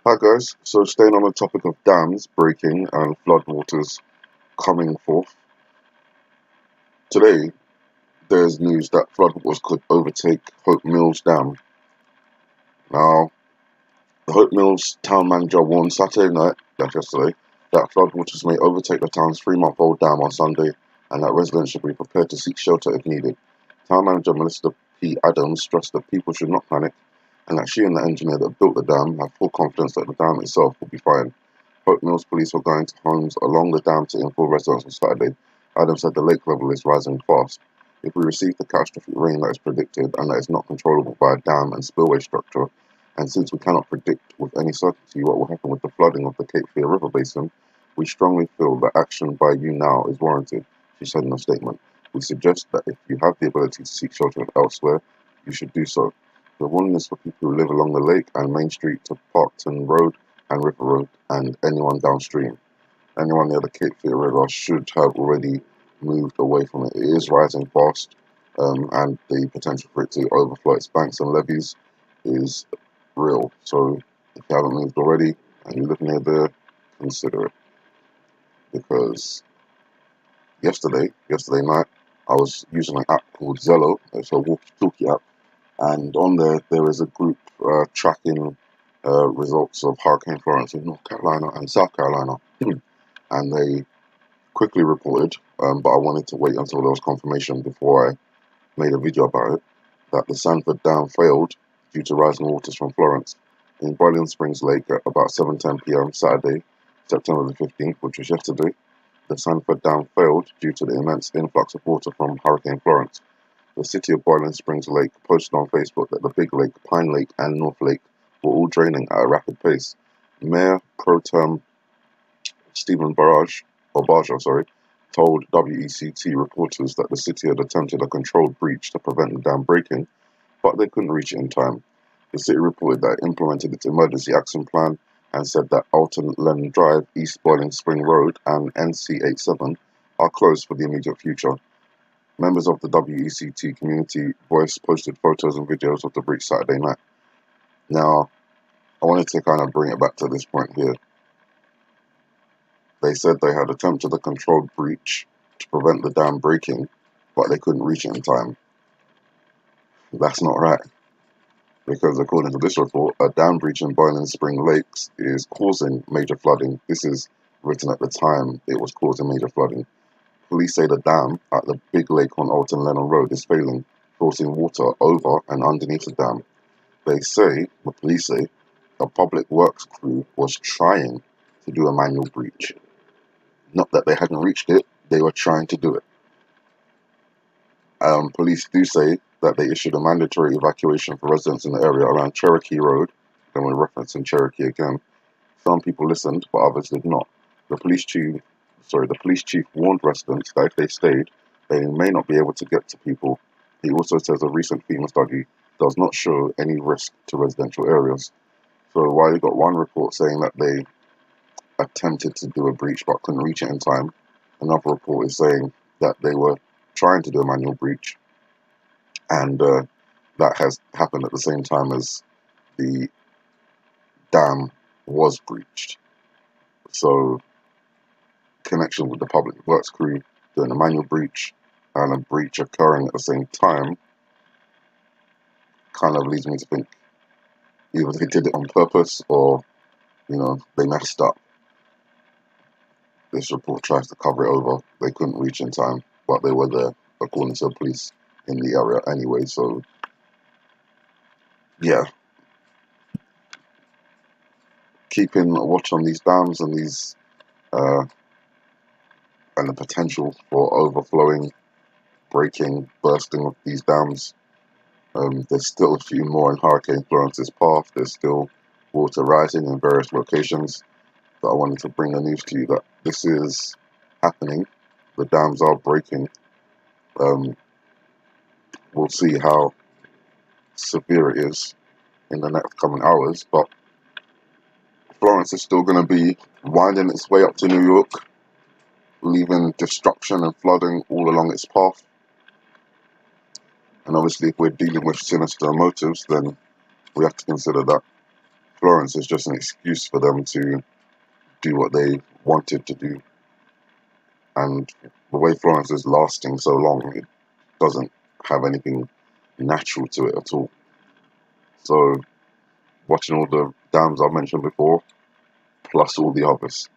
Hi guys, so staying on the topic of dams breaking and floodwaters coming forth, today there's news that floodwaters could overtake Hope Mills Dam. Now, the Hope Mills town manager warned Saturday night, that's yesterday, that floodwaters may overtake the town's 3-month-old dam on Sunday and that residents should be prepared to seek shelter if needed. Town manager Melissa P. Adams stressed that people should not panic and that she and the engineer that built the dam have full confidence that the dam itself will be fine. Hope Mills police were going to homes along the dam to inform residents on Saturday. Adams said the lake level is rising fast. If we receive the catastrophic rain that is predicted and that is not controllable by a dam and spillway structure, and since we cannot predict with any certainty what will happen with the flooding of the KEOWEE River basin, we strongly feel that action by you now is warranted, she said in a statement. We suggest that if you have the ability to seek shelter elsewhere, you should do so. The warning is for people who live along the lake and Main Street to Parkton Road and River Road and anyone downstream. Anyone near the KEOWEE River should have already moved away from it. It is rising fast, and the potential for it to overflow its banks and levees is real. So if you haven't moved already and you live near there, consider it. Because yesterday night, I was using an app called Zello. It's a walkie-talkie app. And on there is a group tracking results of Hurricane Florence in North Carolina and South Carolina. And they quickly reported, but I wanted to wait until there was confirmation before I made a video about it, that the Sanford Dam failed due to rising waters from Florence. In Boiling Springs Lake at about 7:10 p.m. Saturday, September the 15th, which was yesterday, the Sanford Dam failed due to the immense influx of water from Hurricane Florence. The city of Boiling Springs Lake posted on Facebook that the Big Lake, Pine Lake, and North Lake were all draining at a rapid pace. Mayor Pro Tem Stephen Barrage told WECT reporters that the city had attempted a controlled breach to prevent the dam breaking, but they couldn't reach it in time. The city reported that it implemented its emergency action plan and said that Alton Lennon Drive, East Boiling Spring Road, and NC87 are closed for the immediate future. Members of the WECT community voice posted photos and videos of the breach Saturday night. Now, I wanted to kind of bring it back to this point here. They said they had attempted a controlled breach to prevent the dam breaking, but they couldn't reach it in time. That's not right. Because according to this report, a dam breach in Boiling Spring Lakes is causing major flooding. This is written at the time it was causing major flooding. Police say the dam at the Big Lake on Alton Lennon Road is failing, forcing water over and underneath the dam. The police say, a public works crew was trying to do a manual breach. Not that they hadn't reached it, they were trying to do it. Police do say that they issued a mandatory evacuation for residents in the area around Cherokee Road. Then we're referencing Cherokee again. Some people listened, but others did not. The police chief warned residents that if they stayed, they may not be able to get to people. He also says a recent FEMA study does not show any risk to residential areas. So while you got one report saying that they attempted to do a breach but couldn't reach it in time, another report is saying that they were trying to do a manual breach, and that has happened at the same time as the dam was breached. So, connection with the public works crew doing a manual breach and a breach occurring at the same time kind of leads me to think either they did it on purpose or, they messed up. This report tries to cover it over. They couldn't reach in time, but they were there, according to the police in the area anyway. So, yeah. Keeping a watch on these dams and and the potential for overflowing, breaking, bursting of these dams. There's still a few more in Hurricane Florence's path. There's still water rising in various locations. But I wanted to bring the news to you that this is happening. The dams are breaking. We'll see how severe it is in the next coming hours. But Florence is still going to be winding its way up to New York, leaving destruction and flooding all along its path. And obviously, if we're dealing with sinister motives, then we have to consider that. Florence is just an excuse for them to do what they wanted to do. And the way Florence is lasting so long, it doesn't have anything natural to it at all. So watching all the dams I mentioned before, plus all the others.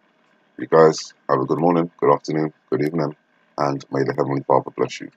You guys have a good morning, good afternoon, good evening, and may the Heavenly Father bless you.